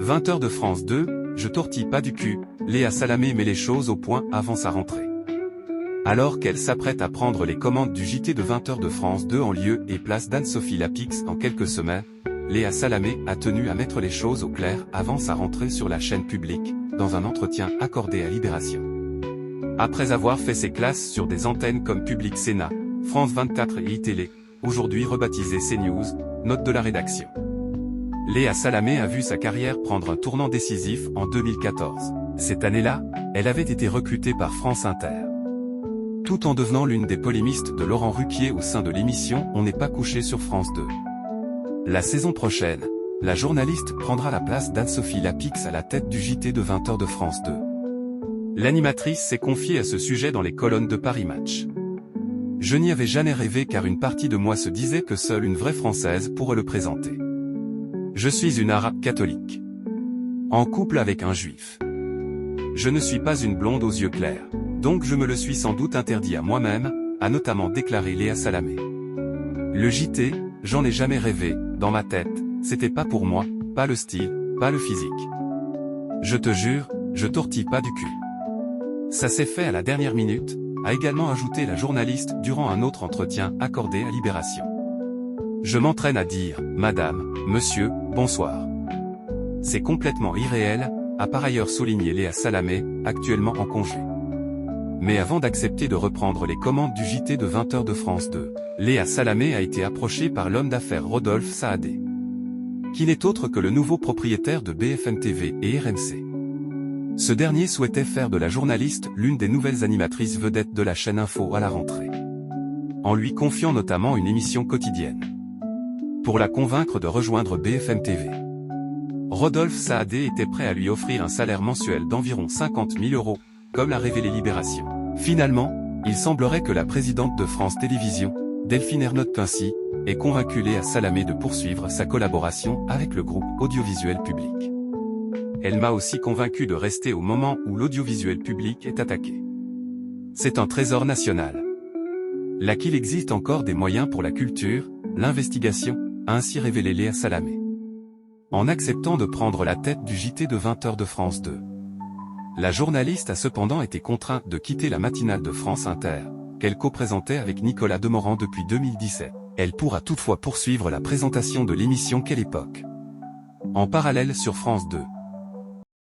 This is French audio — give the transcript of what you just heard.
20h de France 2, je tortille pas du cul, Léa Salamé met les choses au point avant sa rentrée. Alors qu'elle s'apprête à prendre les commandes du JT de 20h de France 2 en lieu et place d'Anne-Sophie Lapix en quelques semaines, Léa Salamé a tenu à mettre les choses au clair avant sa rentrée sur la chaîne publique, dans un entretien accordé à Libération. Après avoir fait ses classes sur des antennes comme Public Sénat, France 24 et iTélé, aujourd'hui rebaptisé CNews, note de la rédaction. Léa Salamé a vu sa carrière prendre un tournant décisif en 2014. Cette année-là, elle avait été recrutée par France Inter. Tout en devenant l'une des polémistes de Laurent Ruquier au sein de l'émission On n'est pas couché sur France 2. La saison prochaine, la journaliste prendra la place d'Anne-Sophie Lapix à la tête du JT de 20h de France 2. L'animatrice s'est confiée à ce sujet dans les colonnes de Paris Match. Je n'y avais jamais rêvé car une partie de moi se disait que seule une vraie Française pourrait le présenter. Je suis une arabe catholique. En couple avec un juif. Je ne suis pas une blonde aux yeux clairs, donc je me le suis sans doute interdit à moi-même, a notamment déclaré Léa Salamé. Le JT, j'en ai jamais rêvé, dans ma tête, c'était pas pour moi, pas le style, pas le physique. Je te jure, je tortille pas du cul. Ça s'est fait à la dernière minute, a également ajouté la journaliste durant un autre entretien accordé à Libération. Je m'entraîne à dire, madame, monsieur, bonsoir. C'est complètement irréel, a par ailleurs souligné Léa Salamé, actuellement en congé. Mais avant d'accepter de reprendre les commandes du JT de 20h de France 2, Léa Salamé a été approchée par l'homme d'affaires Rodolphe Saadé, qui n'est autre que le nouveau propriétaire de BFM TV et RMC. Ce dernier souhaitait faire de la journaliste l'une des nouvelles animatrices vedettes de la chaîne Info à la rentrée, en lui confiant notamment une émission quotidienne. Pour la convaincre de rejoindre BFM TV, Rodolphe Saadé était prêt à lui offrir un salaire mensuel d'environ 50 000 €, comme l'a révélé Libération. Finalement, il semblerait que la présidente de France Télévisions, Delphine Ernotte-Quincy, ait convaincu Léa Salamé de poursuivre sa collaboration avec le groupe audiovisuel public. Elle m'a aussi convaincu de rester au moment où l'audiovisuel public est attaqué. C'est un trésor national. Là qu'il existe encore des moyens pour la culture, l'investigation, a ainsi révélé Léa Salamé. En acceptant de prendre la tête du JT de 20h de France 2. La journaliste a cependant été contrainte de quitter la matinale de France Inter, qu'elle co-présentait avec Nicolas Demorand depuis 2017. Elle pourra toutefois poursuivre la présentation de l'émission Quelle époque en parallèle sur France 2.